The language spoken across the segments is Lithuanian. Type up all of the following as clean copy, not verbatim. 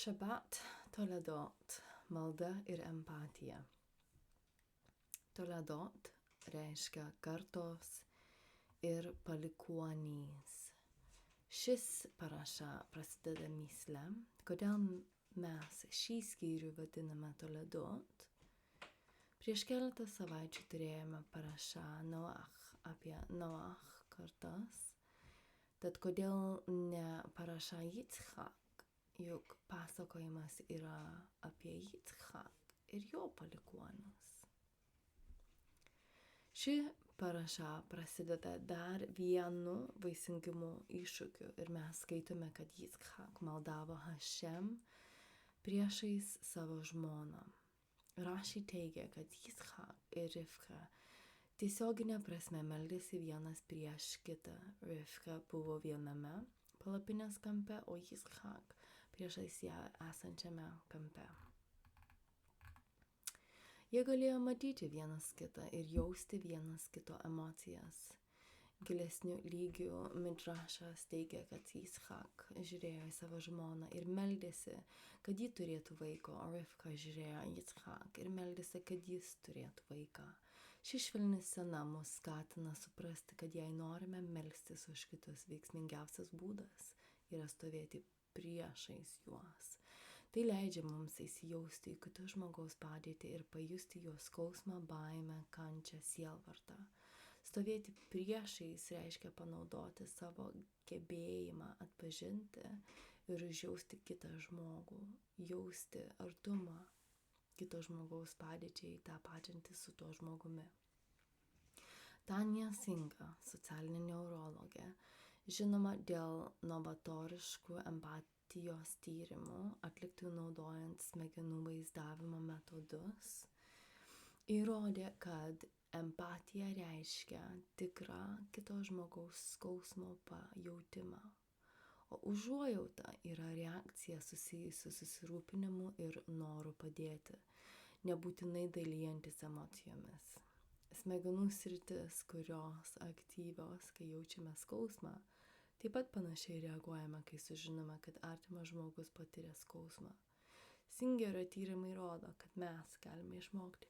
Šabat toledot, malda ir empatija. Toledot reiškia kartos ir palikuonys. Šis paraša prasideda mįsle, kodėl mes šį skyrių vadiname toledot. Prieš keletą savaičių turėjome parašą Noach apie Noach kartas. Tad kodėl ne paraša Yitzchak? Juk pasakojimas yra apie Yitzchak ir jo palikuonius. Ši paraša prasideda dar vienu vaisingumo iššūkiu ir mes skaitome, kad Yitzchak maldavo Hashem priešais savo žmoną. Rašy teigia, kad Yitzchak ir Rivka tiesioginė prasme meldėsi vienas prieš kitą. Rivka buvo viename palapinės kampe, o Yitzchak priešais ją esančiame kampe. Jie galėjo matyti vienas kitą ir jausti vienas kito emocijas. Gilesnių lygių Midrašas teigia, kad Yitzchak žiūrėjo į savo žmoną ir meldėsi, kad ji turėtų vaiko, o Rivka žiūrėjo į Yitzchak ir meldėsi, kad jis turėtų vaiką. Ši švelni scena mus skatina suprasti, kad jei norime melstis už kitus, veiksmingiausias būdas yra stovėti priešais juos. Tai leidžia mums įsijausti į kito žmogaus padėtį ir pajusti jo skausmą, baimę, kančią, sielvartą. Stovėti priešais reiškia panaudoti savo gebėjimą atpažinti ir užjausti kitą žmogų, jausti artumą kito žmogaus padėčiai, tapatinti su tuo žmogumi. Tanja Singa, socialinė neurologė, žinoma dėl novatoriškų empatijos tyrimų atliktų naudojant smegenų vaizdavimo metodus, įrodė, kad empatija reiškia tikrą kito žmogaus skausmo pajautimą, o užuojauta yra reakcija susijusi su susirūpinimu ir noru padėti, nebūtinai dalijantis emocijomis. Smegenų sritis, kurios aktyvios, kai jaučiame skausmą, taip pat panašiai reaguojame, kai sužinome, kad artimas žmogus patiria skausmą. Singerio tyrimai rodo, kad mes galime išmokti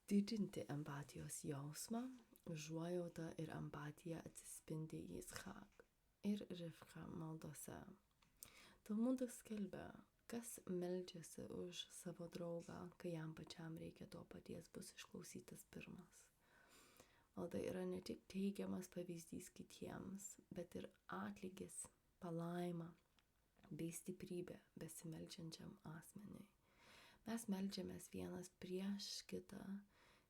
didinti empatijos jausmą, užuojautą ir empatija atsispindi Yitzchak ir Rivka maldose. Talmudas skelbia, kas meldžiasi už savo draugą, kai jam pačiam reikia to paties, bus išklausytas pirmas. Malda yra ne tik teigiamas pavyzdys kitiems, bet ir atlygis, palaima bei stiprybė besimeldžiančiam asmeniui. Mes meldžiamės vienas prieš kitą,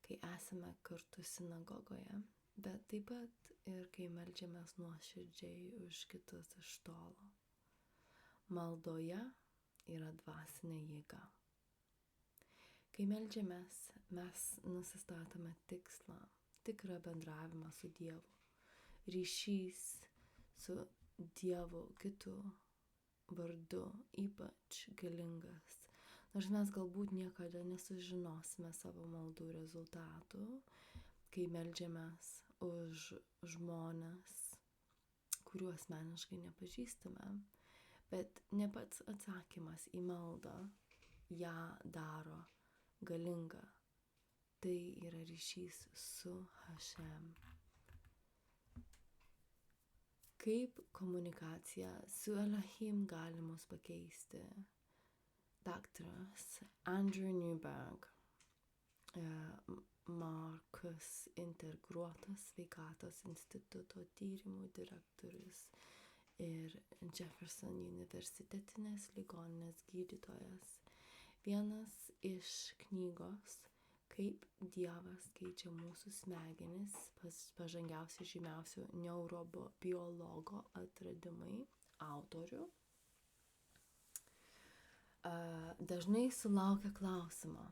kai esame kartu sinagogoje, bet taip pat ir kai meldžiamės nuoširdžiai už kitus iš tolo. Maldoje yra dvasinė jėga. Kai meldžiamės, mes nusistatome tikslą, tikrą bendravimą su Dievu. Ryšys su Dievu kitu vardu ypač galingas. Nors mes galbūt niekada nesužinosime savo maldų rezultatų, kai meldžiamės už žmones, kuriuos asmeniškai nepažįstame, bet ne pats atsakymas į maldą ją daro galingą. Tai yra ryšys su Hashem. Kaip komunikacija su Elohim gali mus pakeisti? Daktaras Andrew Newberg, Markus Integruotos sveikatos instituto tyrimų direktorius ir Jefferson universitetinės ligoninės gydytojas. Vienas iš knygos Kaip Dievas keičia mūsų smegenis, pažangiausių žymiausių neurobiologo atradimai autorių, dažnai sulaukia klausimo,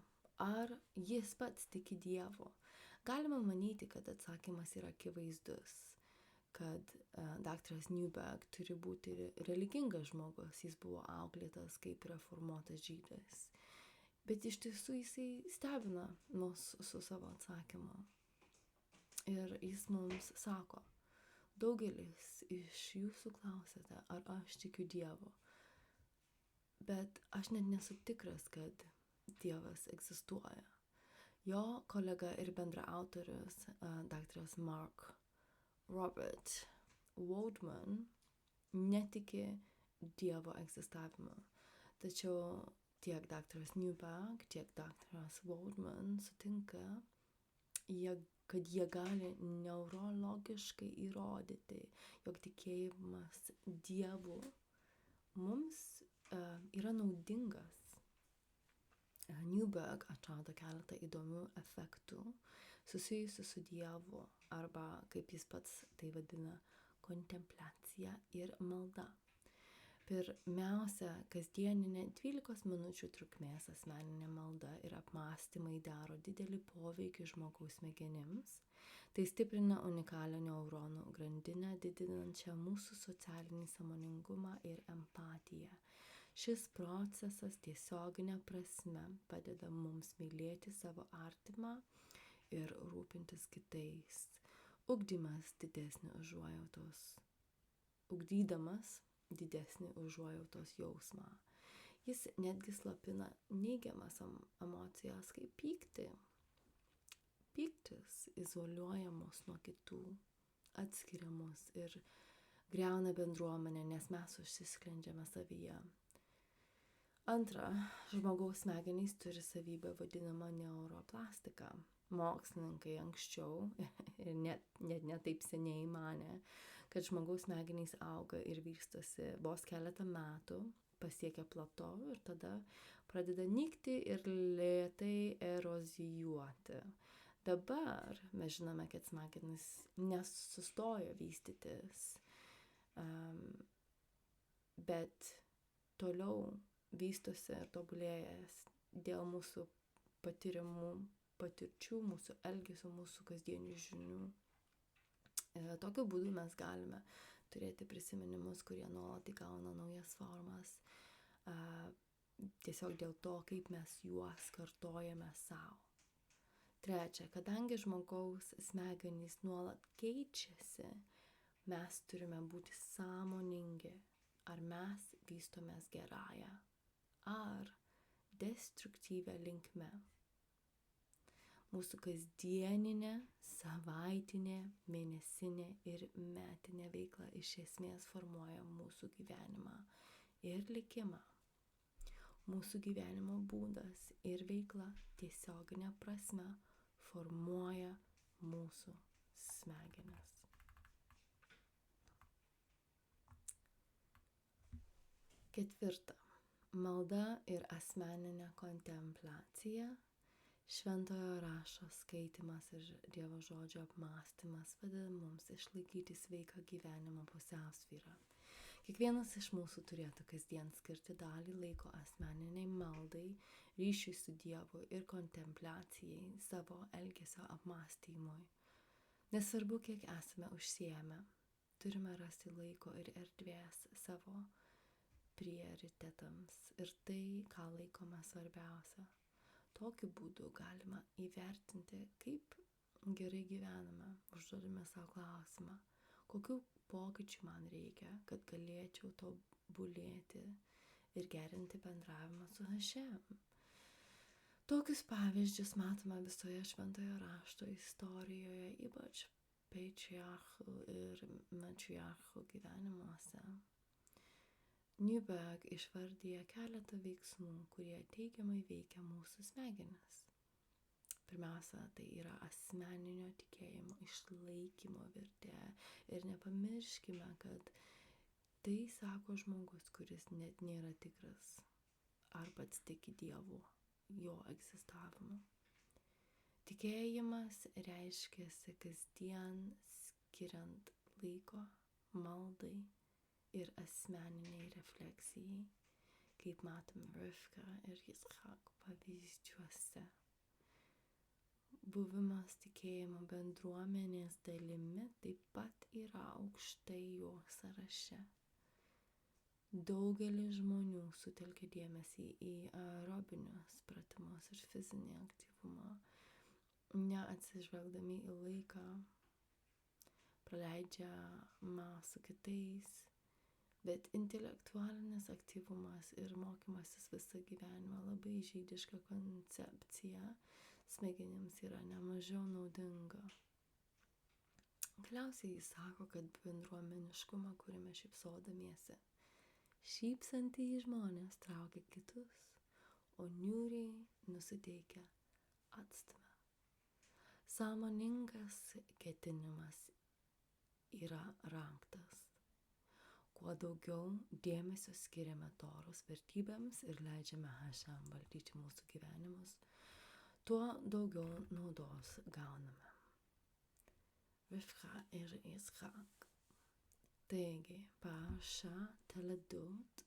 ar jis pats tiki Dievu. Galima manyti, kad atsakymas yra akivaizdus, kad daktaras Newberg turi būti religingas žmogus, jis buvo auklėtas kaip reformuotas žydas. Bet iš tiesų jisai stebina mus su savo atsakymu. Ir jis mums sako, daugelis iš jūsų klausėte, ar aš tikiu Dievu. bet aš net nesu tikras, kad Dievas egzistuoja. Jo kolega ir bendraautorius, daktaras Mark Robert Waldman, netiki Dievo egzistavimu. Tačiau tiek daktaras Newberg, tiek daktaras Waldman sutinka, kad jie gali neurologiškai įrodyti, jog tikėjimas Dievu mums yra naudingas. Newberg atrado keletą įdomių efektų susijusių su Dievu, arba, kaip jis pats tai vadina, kontempliacija ir malda. Pirmiausia, kasdieninė 12 minučių trukmės asmeninė malda ir apmąstymai daro didelį poveikį žmogaus smegenims. Tai stiprina unikalią neuronų grandinę, didinančią mūsų socialinį sąmoningumą ir empatiją. Šis procesas tiesioginė prasme padeda mums mylėti savo artimą ir rūpintis kitais, ugdydamas didesnį užuojautos jausmą. Jis netgi slopina neigiamas emocijas kaip pyktį. Pyktis izoliuoja mus nuo kitų, atskiria mus ir griauna bendruomenę, nes mes užsisklendžiame savyje. Antra, žmogaus smegenys turi savybę vadinamą neuroplastika. Mokslininkai anksčiau ir net ne taip seniai manė, kad žmogaus smegenys auga ir vystosi vos keletą metų, pasiekia plato ir tada pradeda nykti ir lėtai erozijuoti. Dabar mes žinome, kad smegenys nesustojo vystytis, bet toliau vystosi ir tobulėjas dėl mūsų patyrimų, patirčių, mūsų elgesio, mūsų kasdienių žinių. Tokiu būdu mes galime turėti prisiminimus, kurie nuolat įgauna naujas formas, tiesiog dėl to, kaip mes juos kartojame savo. Trečia, kadangi žmogaus smegenys nuolat keičiasi, mes turime būti sąmoningi, ar mes vystomės gerąją ar destruktyvę linkme. Mūsų kasdieninė, savaitinė, mėnesinė ir metinė veikla iš esmės formuoja mūsų gyvenimą ir likimą. Mūsų gyvenimo būdas ir veikla tiesioginė prasme formuoja mūsų smegenis. Ketvirta. Malda ir asmeninė kontempliacija. Šventojo rašto skaitymas ir Dievo žodžio apmąstymas padeda mums išlaikyti sveiką gyvenimo pusiausvyrą. Kiekvienas iš mūsų turėtų kasdien skirti dalį laiko asmeniniai maldai, ryšiui su Dievu ir kontempliacijai, savo elgesio apmąstymui. Nesvarbu, kiek esame užsiėmę, turime rasti laiko ir erdvės savo prioritetams ir tai, ką laikome svarbiausia. Tokiu būdu galima įvertinti, kaip gerai gyvename, užduodame savo klausimą, kokių pokyčių man reikia, kad galėčiau tobulėti ir gerinti bendravimą su Hašem. Tokius pavyzdžius matome visoje šventojo rašto istorijoje, ypač patriarchų ir matriarchų gyvenimuose. Newberg išvardyja keletą veiksmų, kurie teigiamai veikia mūsų smegenis. Pirmiausia, tai yra asmeninio tikėjimo išlaikymo vertė. Ir nepamirškime, kad tai sako žmogus, kuris net nėra tikras, ar pats tiki Dievu, jo egzistavimu. Tikėjimas reiškiasi kasdien skiriant laiko maldai ir asmeniniai refleksijai, kaip matome Rivka ir Yitzchak pavyzdžiuose. Buvimas tikėjimo bendruomenės dalimi taip pat yra aukštai jo sąraše. Daugelis žmonių sutelkia dėmesį į aerobinius pratimus ir fizinį aktyvumą, neatsižvelgdami į laiką, praleidžiamą su kitais, Bet intelektualinis aktyvumas ir mokymasis visą gyvenimą labai žydiška koncepcija smegenims yra nemažiau naudinga. Galiausiai jis sako, kad bendruomeniškumą kuriame šypsodamiesi. Šypsantys žmonės traukia kitus, o niūriai nusiteikę atstumia. Sąmoningas ketinimas yra raktas. Kuo daugiau dėmesio skiriame Toros vertybėms ir leidžiame Hašem valdyti mūsų gyvenimus, tuo daugiau naudos gauname. Rivka ir Yitzchak. Taigi, Parasha Teledut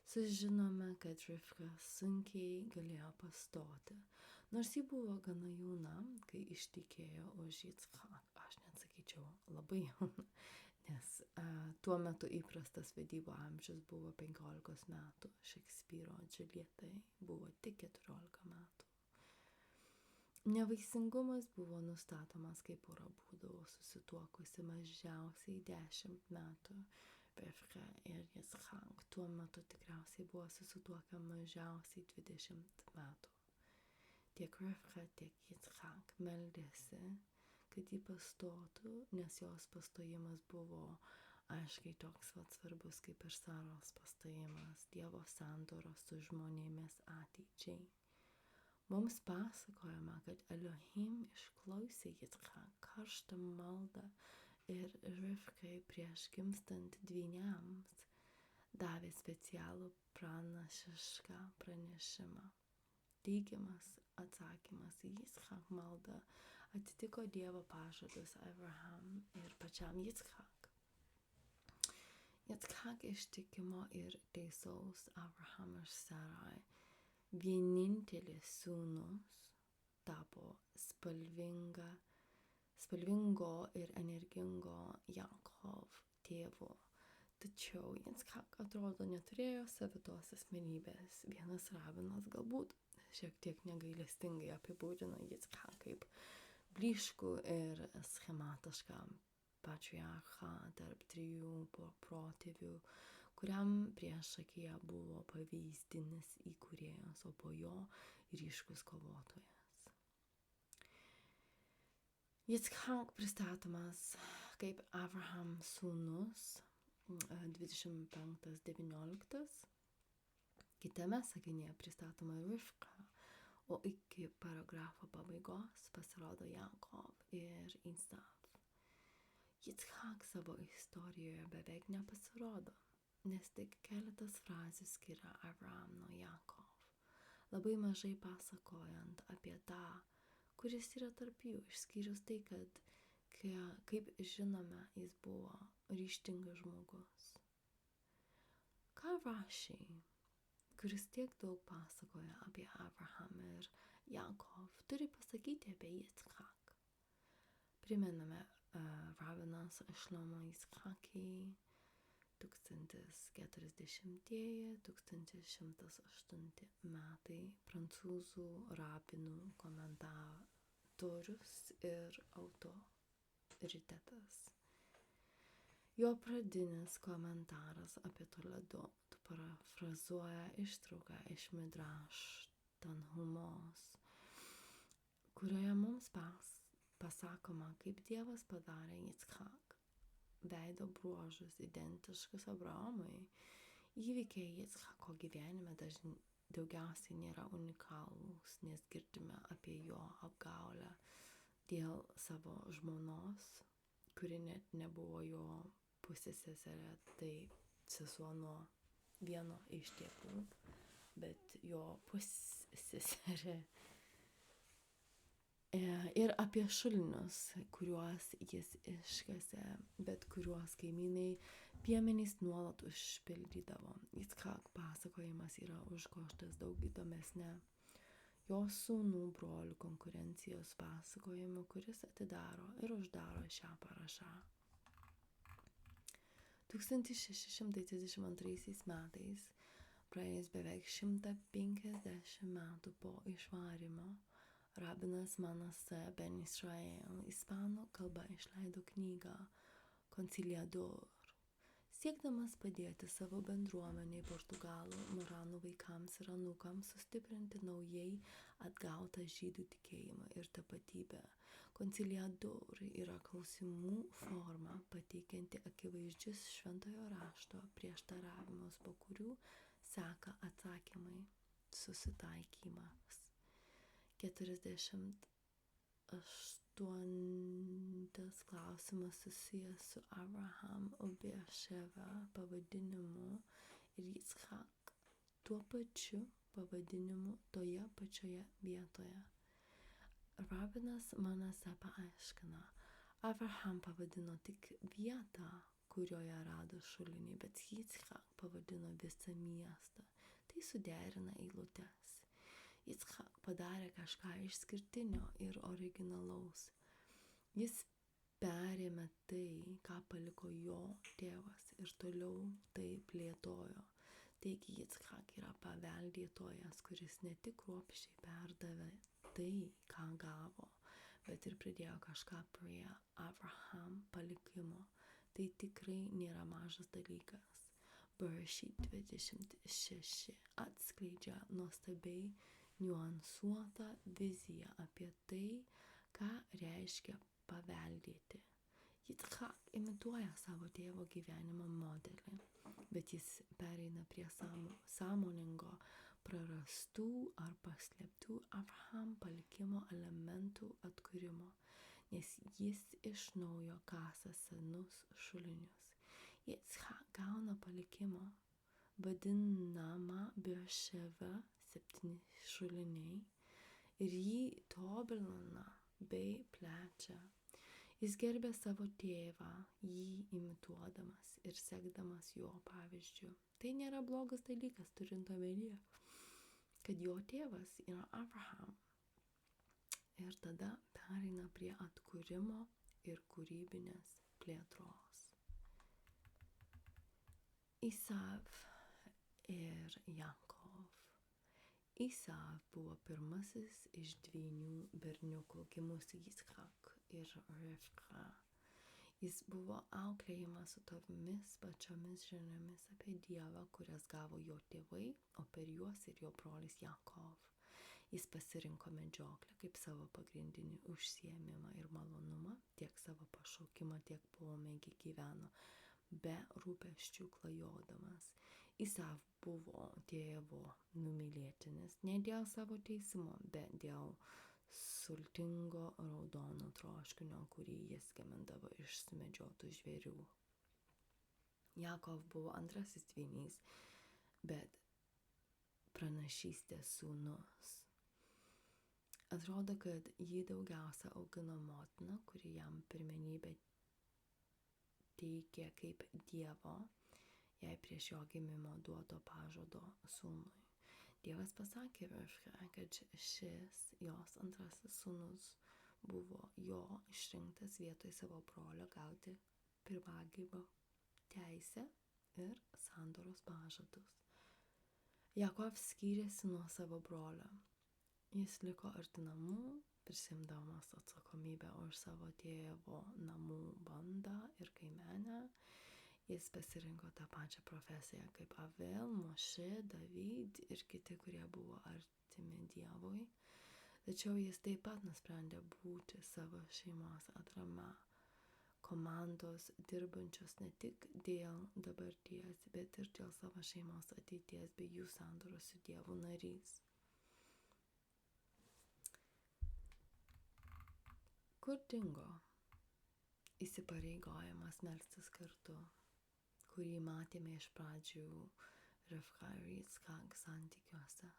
sužinome, kad Rivka sunkiai galėjo pastoti, nors ji buvo gana jauna, kai ištekėjo už Yitzchak. Aš net sakyčiau labai jauna, nes tuo metu įprastas vedybo amžius buvo 15 metų, Šekspyro Džiuljetai buvo tik 14 metų. Nevaisingumas buvo nustatomas, kai pora būdavo susituokusi mažiausiai 10 metų. Rivka ir Yitzchak tuo metu tikriausiai buvo susituokę mažiausiai 20 metų. Tiek Rivka, tiek Yitzchak meldėsi, kad jį pastotų, nes jos pastojimas buvo aiškiai toks pat svarbus kaip ir Saros pastojimas, Dievo sandoros su žmonėmis ateičiai. Mums pasakojama, kad Elohim išklausė Yitzchak karštą maldą ir Rivkai prieš gimstant dvyniams davė specialų pranašišką pranešimą. Teigiamas atsakymas į Yitzchak maldą atitiko Dievo pažadus Abraham ir pačiam Yitzchak. Yitzchak ištikimo ir teisaus Abraham ir Sarai vienintelis sūnus tapo spalvingo ir energingo Jakov tėvu. Tačiau Yitzchak atrodo neturėjo savitos asmenybės. Vienas rabinas galbūt šiek tiek negailestingai apibūdino Yitzchak kaip blyškų ir schematišką patriarchą tarp 3 protėvių, kuriam priešakyje buvo pavyzdinis įkūrėjas, o po jo ryškus kovotojas. Yitzchak pristatomas kaip Abraham sūnus 25:19. Kitame sakinyje pristatoma Rivka, o iki paragrafo pabaigos pasirodo Jakov ir Isav. Yitzchak savo istorijoje beveik nepasirodo, nes tik keletas frazių skiria Abraham nuo Jakov, labai mažai pasakojant apie tą, kuris yra tarp jų, išskyrus tai, kad, kaip žinome, jis buvo ryžtingas žmogus. Ką Rašiai, kuris tiek daug pasakoja apie Abraham ir Jakov, turi pasakyti apie Yitzchak? Primename rabinas Šlomo Yitzchaki 1040-1108 metai, prancūzų rabinų komentatorius ir autoritetas. Jo pradinis komentaras apie Toledot parafrazuoja ištrauką iš Midraš Tanhumos, kurioje mums pasakoma, kaip Dievas padarė Yitzchak veido bruožus identiškus Abrahamui. Įvykiai Yitzchako gyvenime daugiausiai nėra unikalūs, nes girdime apie jo apgaulę dėl savo žmonos, kuri net nebuvo jo pusseserė, tai sesuo nuo vieno iš tėvų, bet jo pusseserė. Ir apie šulinius, kuriuos jis iškasė, bet kuriuos kaimynai piemenys nuolat užpildydavo. Yitzchak pasakojimas yra užgožtas daug įdomesnė jo sūnų brolių konkurencijos pasakojimu, kuris atidaro ir uždaro šią parašą. 1632 metais, praėjus beveik 150 metų po išvarymo, rabinas Manasseh ben Israel ispanų kalba išleido knygą Conciliador, siekdamas padėti savo bendruomeniai Portugalų moranų vaikams ir anūkams sustiprinti naujai atgautą žydų tikėjimą ir tapatybę. Conciliador yra klausimų forma pateikianti akivaizdžius šventojo rašto prieštaravimus, po kurių seka atsakymai, susitaikymas. 48 klausimas susijęs su Abraham Beerševa pavadinimu ir Yitzchak tuo pačiu pavadinimu toje pačioje vietoje. Rabinas Manase paaiškina, Abraham pavadino tik vietą, kurioje rado šulinį, bet Yitzchak pavadino visą miestą. Tai suderina eilutes. Yitzchak padarė kažką išskirtinio ir originalaus. Jis perėmė tai, ką paliko jo tėvas ir toliau tai plėtojo. Taigi Yitzchak yra paveldėtojas, kuris ne tik kruopščiai perdavė tai, ką gavo, bet ir pridėjo kažką prie Abraham palikimo. Tai tikrai nėra mažas dalykas. Bereshit 26 atskleidžia nuostabiai niuansuotą viziją apie tai, ką reiškia paveldėti. Yitzchak imituoja savo tėvo gyvenimo modelį, bet jis pereina prie sąmoningo prarastų ar paslėptų Abraham palikimo elementų atkūrimo, nes jis iš naujo kasa senus šulinius. Yitzchak gauna palikimą, vadinamą Beerševa 7 šuliniai, ir jį tobulina bei plečia. Jis gerbė savo tėvą, jį imituodamas ir sekdamas jo pavyzdžiu. Tai nėra blogas dalykas, turint omenyje, kad jo tėvas yra Abraham. Ir tada pereina prie atkūrimo ir kūrybinės plėtros. Isav ir Jakov. Isav buvo pirmasis iš 2 berniukų gimusių Yitzchak ir Rivka. Jis buvo auklėjimas su tomis pačiomis žiniomis apie Dievą, kurias gavo jo tėvai, o per juos ir jo brolis Jakov. Jis pasirinko medžioklę kaip savo pagrindinį užsiėmimą ir malonumą, tiek savo pašaukimą, tiek pomėgį gyveno be rūpesčių klajodamas. Isav buvo tėvo numylėtinis ne dėl savo teisumo, bet dėl sultingo raudono troškinio, kurį jis gamindavo iš sumedžiotų žvėrių. Jakov buvo antrasis dvynys, bet pranašystės sūnus. Atrodo, kad jį daugiausia augino motina, kuri jam pirmenybę teikė kaip Dievo, jai prieš jo gimimo duoto pažado sūnui. Dievas pasakė Rivkai, kad šis jos antrasis sūnus buvo jo išrinktas vietoj savo brolio gauti pirmagimio teisę ir sandoros pažadus. Jakov skyrėsi nuo savo brolio. Jis liko arti namų, prisimdamas atsakomybę už savo tėvo namų bandą ir kaimenę. Jis pasirinko tą pačią profesiją kaip Avel, Mošė, David ir kiti, kurie buvo artimi Dievui. Tačiau jis taip pat nusprendė būti savo šeimos atrama, komandos dirbančios ne tik dėl dabarties, bet ir dėl savo šeimos ateities bei jų sandoros su Dievu narys. Kur dingo įsipareigojimas melstis kartu, kurį matėme iš pradžių Rivka ir Yitzchak santykiuose?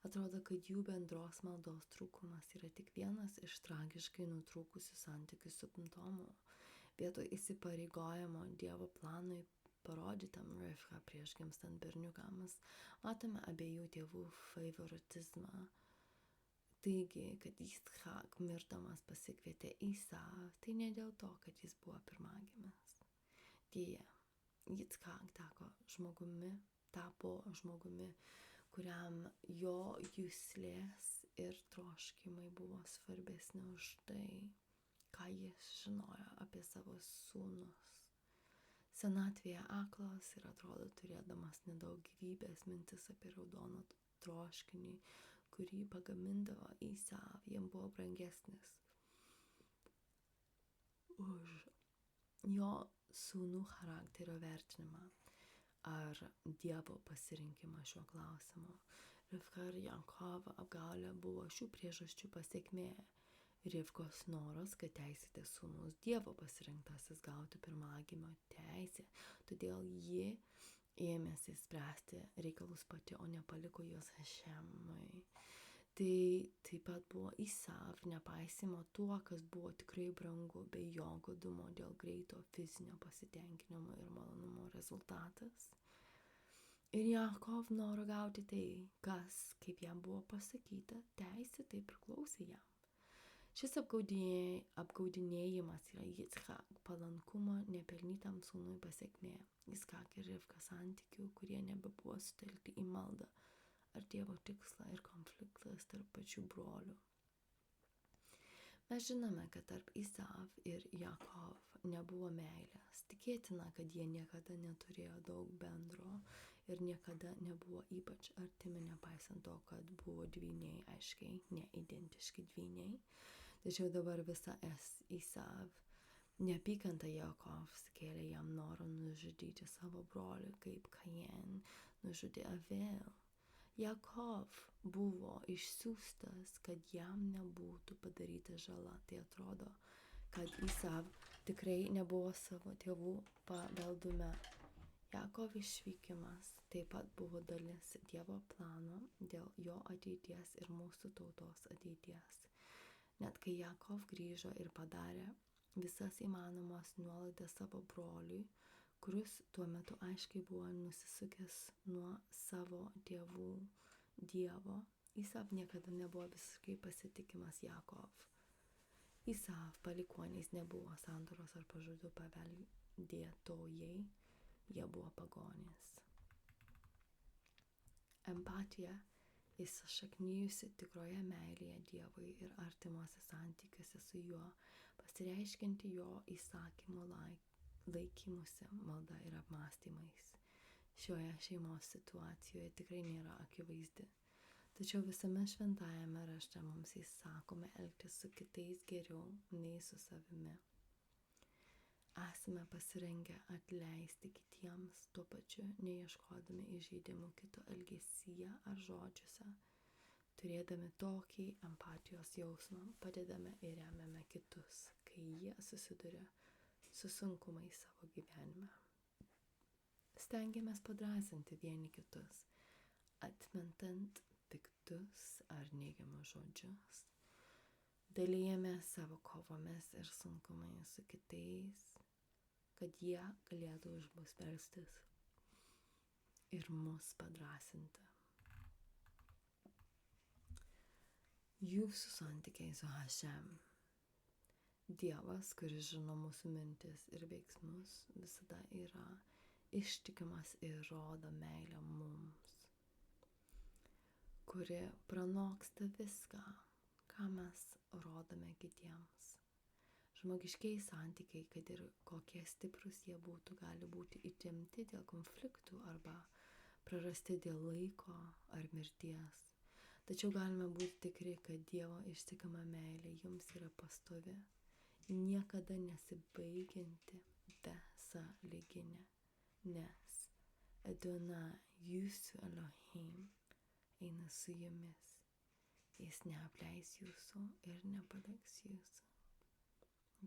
Atrodo, kad jų bendros maldos trūkumas yra tik vienas iš tragiškai nutrūkusių santykių simptomų. Vietoj įsipareigojimo Dievo planui parodytam Rivka prieš gimstant berniukams, matome abiejų tėvų favoritizmą. Taigi, kad Yitzchak mirdamas pasikvietė Isav, tai ne dėl to, kad jis buvo pirmagimis. Deja, Yitzchak tapo žmogumi, kuriam jo juslės ir troškimai buvo svarbesni už tai, ką jis žinojo apie savo sūnus. senatvėje aklas ir atrodo turėdamas nedaug gyvybės, mintis apie raudoną troškinį, kurį pagamindavo Isav, jam buvo brangesnis už jo sūnų charakterio vertinimą ar Dievo pasirinkimą šiuo klausimu. Rivka ir Jakovo apgaulė buvo šių priežasčių pasekmė. Rivkos noras, kad teisėtas sūnus Dievo pasirinktasis gauti pirmagimio teisę, todėl ji ėmėsi spręsti reikalus pati, o nepaliko juos Hašemui. Tai taip pat buvo Isav nepaisimo tuo, kas buvo tikrai brangu, bei jo godumo dėl greito fizinio pasitenkinimo ir malonumo rezultatas. Ir Jakov noro gauti tai, kas, kaip jam buvo pasakyta, teisė tai priklausė jam. Šis apgaudinėjimas yra Yitzchak palankumo nepelnytam sūnui pasekmė. Yitzchak ir Rivka santykių, kurie nebebuvo sutelkti į maldą ar Dievo tikslą ir konfliktas tarp pačių brolių. Mes žinome, kad tarp Isav ir Jakov nebuvo meilės. Tikėtina, kad jie niekada neturėjo daug bendro ir niekada nebuvo ypač artimi, nepaisant to, kad buvo dvyniai, aiškiai neidentiški dvyniai. Tačiau dabar visa Isav neapykanta Jakov sukėlė jam norą nužudyti savo brolį, kaip Kain nužudė Avel. Jakov buvo išsiųstas, kad jam nebūtų padaryta žala. Tai atrodo, kad Isav tikrai nebuvo savo tėvų paveldume. Jakov išvykimas taip pat buvo dalis Dievo plano dėl jo ateities ir mūsų tautos ateities. Net kai Jakov grįžo ir padarė visas įmanomas nuolaidas savo broliui, kuris tuo metu aiškiai buvo nusisukęs nuo savo tėvų Dievo, Isav niekada nebuvo visiškai pasitikimas Jakov. Isav palikuoniais nebuvo sandoros ar pažadų paveldėtojai, jie buvo pagonys. Empatija įsišaknijusi tikroje meilėje Dievui ir artimuose santykiuose su juo, pasireiškianti jo įsakymų laikymuose, malda ir apmąstymais. Šioje šeimos situacijoje tikrai nėra akivaizdi. Tačiau visame šventajame rašte mums įsakome elgtis su kitais geriau nei su savimi. Esame pasirengę atleisti kitiems, tuo pačiu neieškodami įžeidimų kito elgesyje ar žodžiuose. Turėdami tokį empatijos jausmą, padedame ir remiame kitus, kai jie susiduria su sunkumais savo gyvenime. Stengiamės padrąsinti vieni kitus, atmetant piktus ar neigiamus žodžius. Dalijame savo kovomis ir sunkumais su kitais, kad jie galėtų už mus melstis ir mus padrąsinti. Jūsų santykiai su Hašem. Dievas, kuris žino mūsų mintis ir veiksmus, visada yra ištikimas ir rodo meilę mums, kuri pranoksta viską, ką mes rodome kitiems. Žmogiškiai santykiai, kad ir kokie stiprus jie būtų, gali būti įtempti dėl konfliktų arba prarasti dėl laiko ar mirties. Tačiau galime būti tikri, kad Dievo ištikima meilė jums yra pastovi, niekada nesibaigianti, besąlyginė, nes Adonai, jūsų Elohim, eina su jumis. Jis neapleis jūsų ir nepaliks jūsų.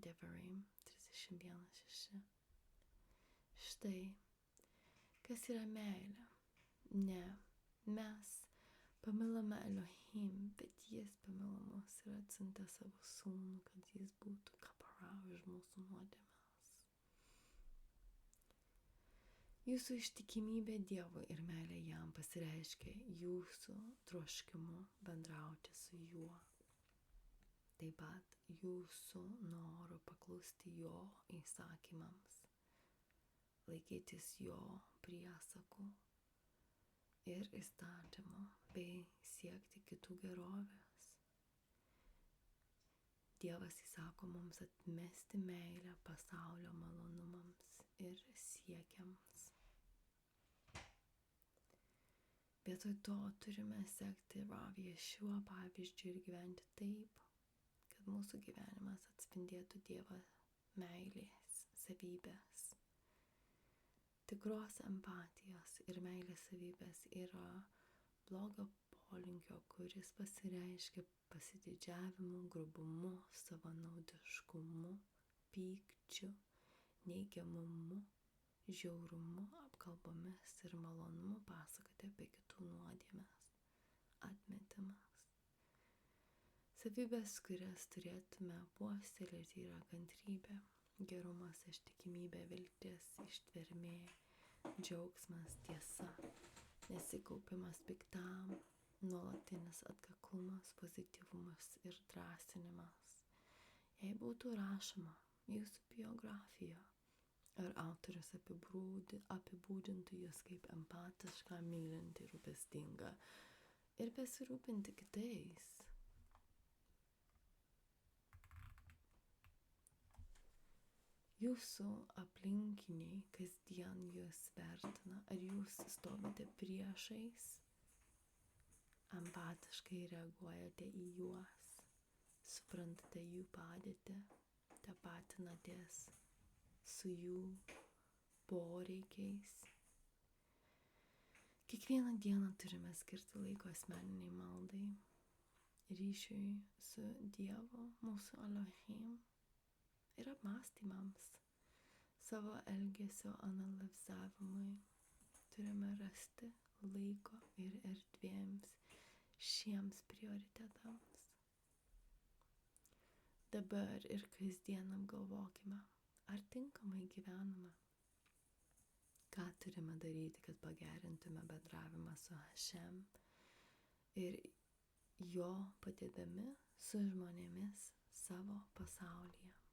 Devarim 31:6. Štai, kas yra meilė. Ne, mes pamilome Elohim, bet jis pamilo mus ir atsiuntė savo sūnų, kad jis būtų kapara už mūsų nuodėmes. Jūsų ištikimybė Dievui ir meilė jam pasireiškia jūsų troškimu bendrauti su juo. Taip pat jūsų noru paklusti jo įsakymams, laikytis jo priesakų ir įstatymų bei siekti kitų gerovės. Dievas įsako mums atmesti meilę pasaulio malonumams ir siekiams. Vietoj to turime sekti Rav Ješua pavyzdžiu ir gyventi taip, kad mūsų gyvenimas atspindėtų Dievo meilės savybės. Tikros empatijos ir meilės savybės yra blogo polinkio, kuris pasireiškia pasididžiavimu, grubumu, savanaudiškumu, pykčiu, neigiamumu, žiaurumu, apkalbomis ir malonumu pasakoti apie kitų nuodėmes, atmetimas. Savybės, kurias turėtume puoselėti, yra kantrybė, gerumas, ištikimybė, viltis, ištvermė, džiaugsmas, tiesa, nesikaupimas piktam, nuolatinis atkaklumas, pozityvumas ir drąsinimas. Jei būtų rašoma jūsų biografijoje, ar autorius apibūdintų jūs kaip empatišką, mylintį, rūpestingą ir besirūpinti kitais, jūsų aplinkiniai kasdien jūs vertina, ar jūs stovite priešais, empatiškai reaguojate į juos, suprantate jų padėtį, tapatinatės su jų poreikiais. Kiekvieną dieną turime skirti laiko asmeniniai maldai, ryšiui su Dievu, mūsų Elohim, ir apmąstymams, savo elgesio analizavimui. Turime rasti laiko ir erdvėms šiems prioritetams. Dabar ir kasdien apgalvokime, ar tinkamai gyvename. Ką turime daryti, kad pagerintume bendravimą su Hašem ir jo padėdami su žmonėmis savo pasaulyje.